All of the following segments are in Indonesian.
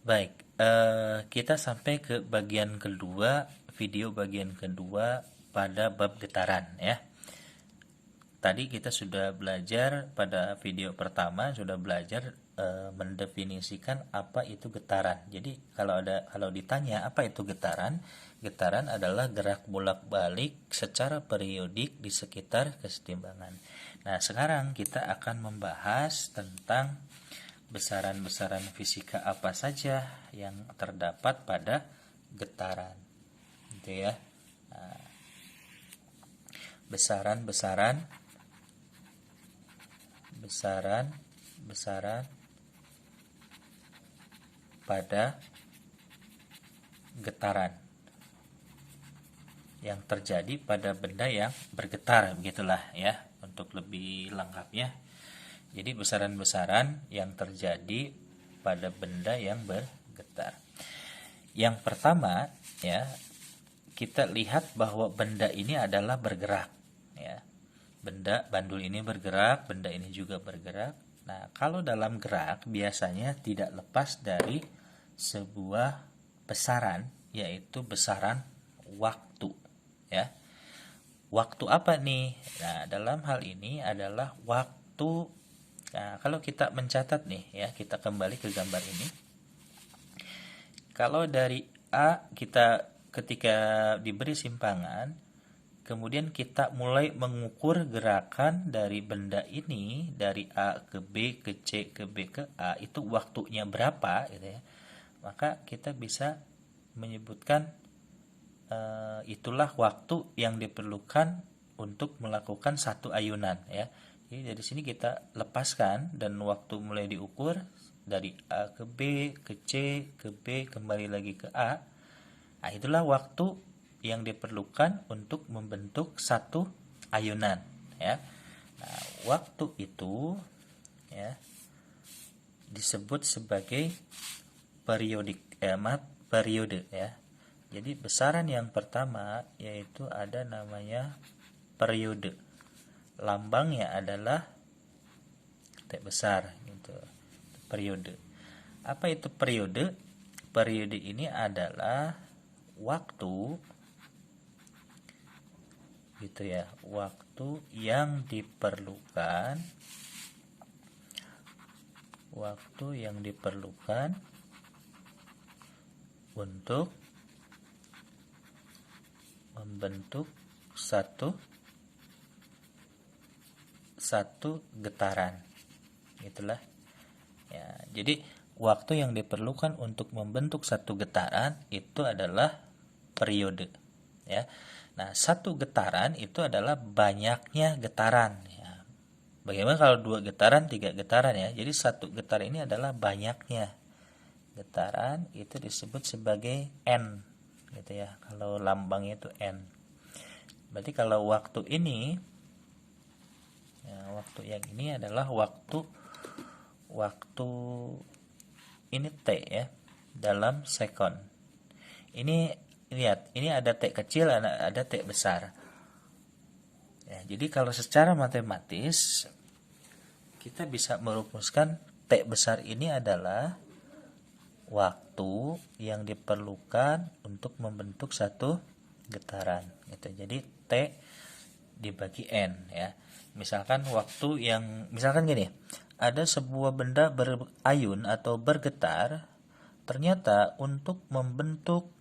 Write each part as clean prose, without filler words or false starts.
Baik, kita sampai ke bagian kedua, video bagian kedua pada bab getaran ya. Tadi kita sudah belajar pada video pertama sudah belajar mendefinisikan apa itu getaran. Jadi kalau ditanya apa itu getaran, getaran adalah gerak bolak-balik secara periodik di sekitar kesetimbangan. Nah, sekarang kita akan membahas tentang besaran-besaran fisika apa saja yang terdapat pada getaran. Gitu ya. Nah, besaran-besaran besaran pada getaran yang terjadi pada benda yang bergetar, begitulah ya untuk lebih lengkapnya. Jadi besaran-besaran yang terjadi pada benda yang bergetar. Yang pertama ya, kita lihat bahwa benda ini adalah bergerak ya. Bandul ini bergerak, benda ini juga bergerak. Nah, kalau dalam gerak biasanya tidak lepas dari sebuah besaran, yaitu besaran waktu ya. Waktu apa nih? Nah, dalam hal ini adalah waktu. Nah, kalau kita mencatat nih ya, kita kembali ke gambar ini. Kalau dari A kita ketika diberi simpangan, kemudian kita mulai mengukur gerakan dari benda ini dari A ke B ke C ke B ke A, itu waktunya berapa gitu ya. Maka kita bisa menyebutkan itulah waktu yang diperlukan untuk melakukan satu ayunan ya. Jadi dari sini kita lepaskan dan waktu mulai diukur dari A ke B ke C ke B kembali lagi ke A. Nah, itulah waktu yang diperlukan untuk membentuk satu ayunan ya. Nah, waktu itu ya disebut sebagai periode ya. Jadi besaran yang pertama yaitu ada namanya periode. Lambangnya adalah T besar gitu. Periode. Apa itu periode? Periode ini adalah waktu gitu ya, waktu yang diperlukan untuk membentuk satu getaran. Itulah ya. Jadi waktu yang diperlukan untuk membentuk satu getaran itu adalah periode ya. Nah, satu getaran itu adalah banyaknya getaran ya. Bagaimana kalau 2 getaran, 3 getaran ya. Jadi satu getaran ini adalah banyaknya getaran, itu disebut sebagai N gitu ya. Kalau lambangnya itu N. Berarti kalau waktu ini ya, waktu yang ini adalah waktu ini T ya, dalam sekon. Ini lihat, ini ada T kecil, ada T besar. Ya, jadi kalau secara matematis kita bisa merumuskan T besar ini adalah waktu yang diperlukan untuk membentuk satu getaran gitu. Jadi T dibagi N ya. Misalkan gini, ada sebuah benda berayun atau bergetar, ternyata untuk membentuk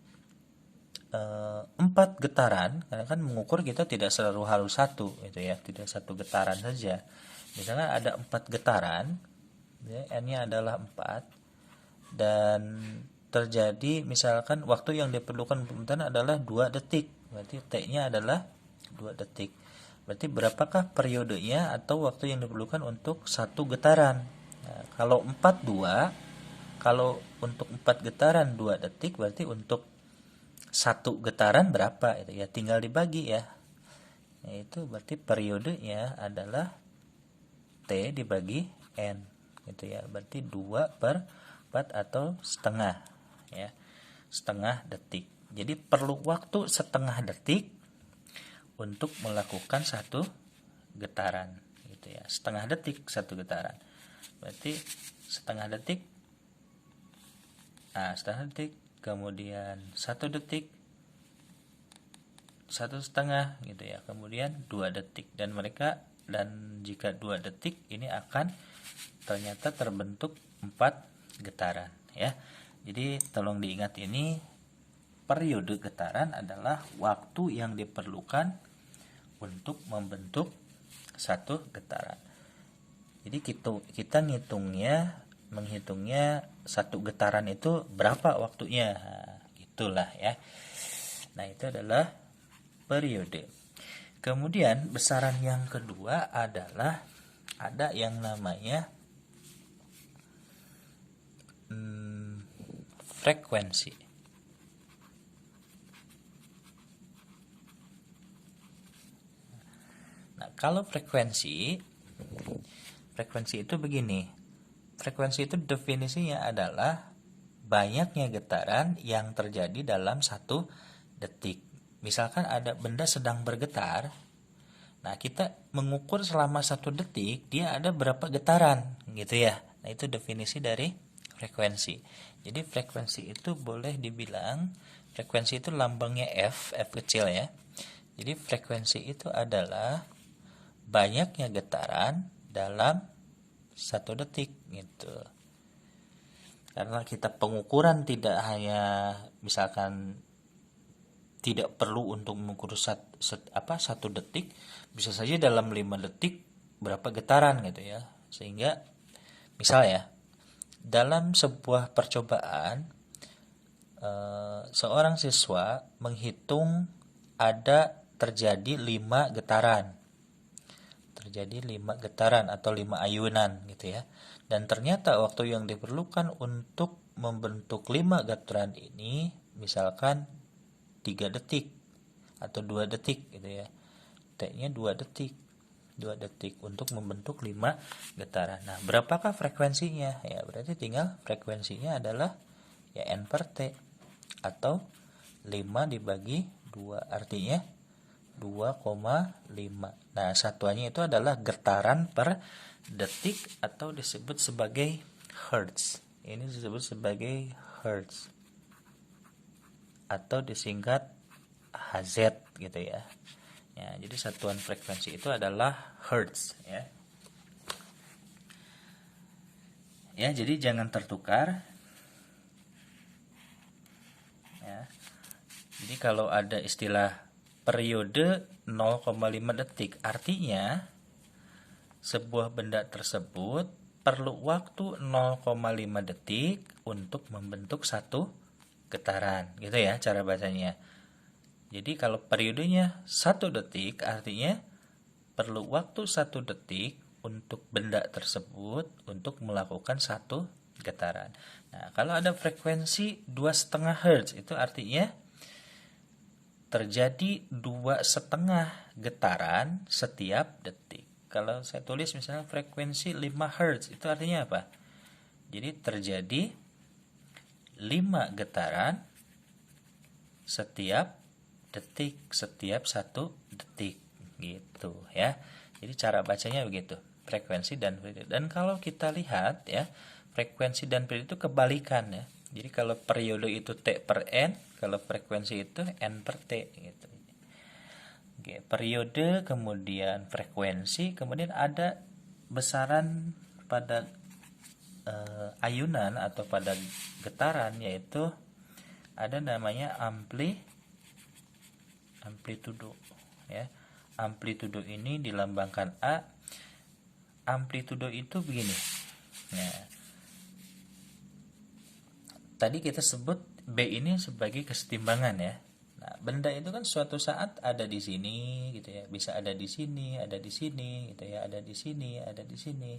4 getaran, karena kan mengukur kita tidak selalu harus satu gitu ya, tidak satu getaran saja. Misalnya ada 4 getaran ya, N-nya adalah 4, dan terjadi misalkan waktu yang diperlukan pembentukan adalah 2 detik, berarti T-nya adalah 2 detik. Berarti berapakah periodenya atau waktu yang diperlukan untuk satu getaran? Nah, kalau untuk 4 getaran 2 detik, berarti untuk satu getaran berapa itu ya, tinggal dibagi ya. Itu berarti periodenya adalah T dibagi N gitu ya. Berarti 2/4 atau setengah ya. Setengah detik. Jadi perlu waktu setengah detik untuk melakukan satu getaran gitu ya. Setengah detik satu getaran. Berarti setengah detik Nah, setengah detik, kemudian 1 detik, 1,5 gitu ya, kemudian 2 detik, dan jika 2 detik ini akan ternyata terbentuk 4 getaran ya. Jadi tolong diingat, ini periode getaran adalah waktu yang diperlukan untuk membentuk satu getaran. Jadi kita menghitungnya satu getaran itu berapa waktunya. Nah, itulah ya. Nah, itu adalah periode. Kemudian besaran yang kedua adalah ada yang namanya frekuensi. Nah, kalau frekuensi itu begini. Frekuensi itu definisinya adalah banyaknya getaran yang terjadi dalam 1 detik. Misalkan ada benda sedang bergetar, nah kita mengukur selama 1 detik dia ada berapa getaran gitu ya. Nah, itu definisi dari frekuensi. Jadi frekuensi itu boleh dibilang, frekuensi itu lambangnya F kecil ya. Jadi frekuensi itu adalah banyaknya getaran dalam 1 detik gitu. Karena kita pengukuran tidak hanya misalkan tidak perlu untuk mengukur 1 detik, bisa saja dalam 5 detik berapa getaran gitu ya. Sehingga misal ya, dalam sebuah percobaan seorang siswa menghitung ada terjadi 5 getaran. Terjadi 5 getaran atau 5 ayunan gitu ya. Dan ternyata waktu yang diperlukan untuk membentuk 5 getaran ini misalkan 3 detik atau 2 detik gitu ya. T-nya 2 detik. 2 detik untuk membentuk 5 getaran. Nah, berapakah frekuensinya? Ya, berarti tinggal frekuensinya adalah ya N per T atau 5 dibagi 2, artinya 2,5. Nah, satuannya itu adalah getaran per detik atau disebut sebagai hertz. Ini disebut sebagai hertz atau disingkat Hz gitu ya. Ya, jadi satuan frekuensi itu adalah hertz ya. Ya, jadi jangan tertukar. Ya. Jadi kalau ada istilah periode 0,5 detik, artinya sebuah benda tersebut perlu waktu 0,5 detik untuk membentuk 1 getaran, gitu ya cara bacanya. Jadi kalau periodenya 1 detik, artinya perlu waktu 1 detik untuk benda tersebut untuk melakukan 1 getaran. Nah, kalau ada frekuensi 2,5 Hz, itu artinya terjadi 2,5 getaran setiap detik. Kalau saya tulis misalnya frekuensi 5 Hz, itu artinya apa? Jadi terjadi 5 getaran setiap detik, setiap 1 detik gitu ya. Jadi cara bacanya begitu, frekuensi dan periode. Dan kalau kita lihat ya, frekuensi dan periode itu kebalikan ya. Jadi kalau periode itu T per N, kalau frekuensi itu N per T gitu. Oke, periode, kemudian frekuensi, kemudian ada besaran pada ayunan atau pada getaran, yaitu ada namanya amplitudo ya. Amplitudo ini dilambangkan A. Amplitudo itu begini. Nah, tadi kita sebut B ini sebagai kesetimbangan ya. Nah, benda itu kan suatu saat ada di sini gitu ya, bisa ada di sini, ada di sini gitu ya, ada di sini, ada di sini.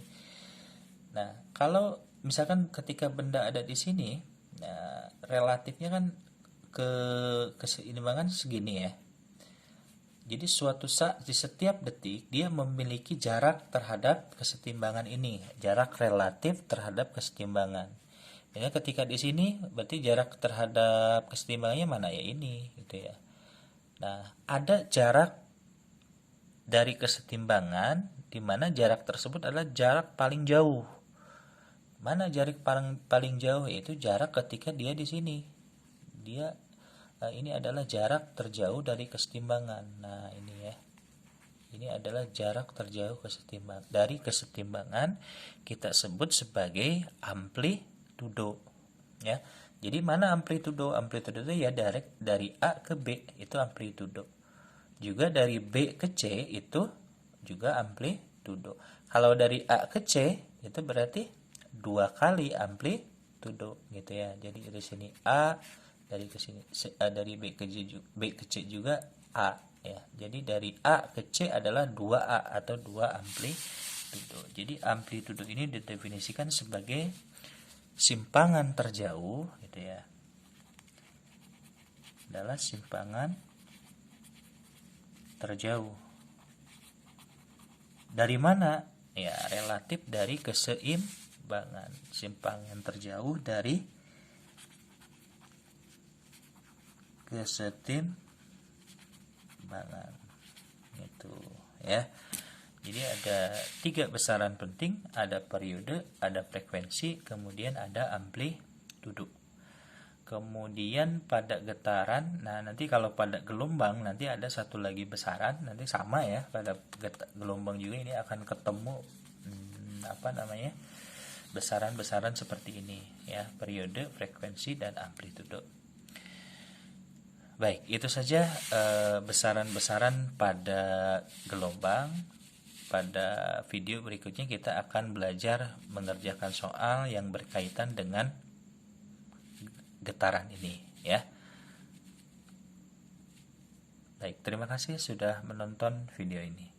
Nah, kalau misalkan ketika benda ada di sini, nah, relatifnya kan keseimbangan segini ya. Jadi suatu saat di setiap detik dia memiliki jarak terhadap kesetimbangan ini, jarak relatif terhadap kesetimbangan. Ya, ketika di sini berarti jarak terhadap kesetimbangannya mana ya, ini gitu ya. Nah, ada jarak dari kesetimbangan di mana jarak tersebut adalah jarak paling jauh. Mana jarak paling jauh? Yaitu jarak ketika dia di sini. Dia ini adalah jarak terjauh dari kesetimbangan. Nah, ini ya. Ini adalah jarak terjauh dari kesetimbangan, kita sebut sebagai amplitudo ya. Jadi mana amplitudo? Amplitudo itu ya dari A ke B itu amplitudo. Juga dari B ke C itu juga amplitudo. Kalau dari A ke C itu berarti 2 kali amplitudo gitu ya. Jadi dari sini A, dari ke sini dari B ke C juga A ya. Jadi dari A ke C adalah 2A atau 2 amplitudo. Jadi amplitudo ini didefinisikan sebagai simpangan terjauh gitu ya. Adalah simpangan terjauh. Dari mana? Ya, relatif dari keseimbangan. Simpangan terjauh dari kesetimbangan. Itu ya. Jadi ada 3 besaran penting, ada periode, ada frekuensi, kemudian ada amplitudo. Kemudian pada getaran, nah nanti kalau pada gelombang nanti ada satu lagi besaran, nanti sama ya, pada gelombang juga ini akan ketemu besaran-besaran seperti ini ya, periode, frekuensi, dan amplitudo. Baik, itu saja besaran-besaran pada gelombang. Pada video berikutnya kita akan belajar mengerjakan soal yang berkaitan dengan getaran ini ya. Baik, terima kasih sudah menonton video ini.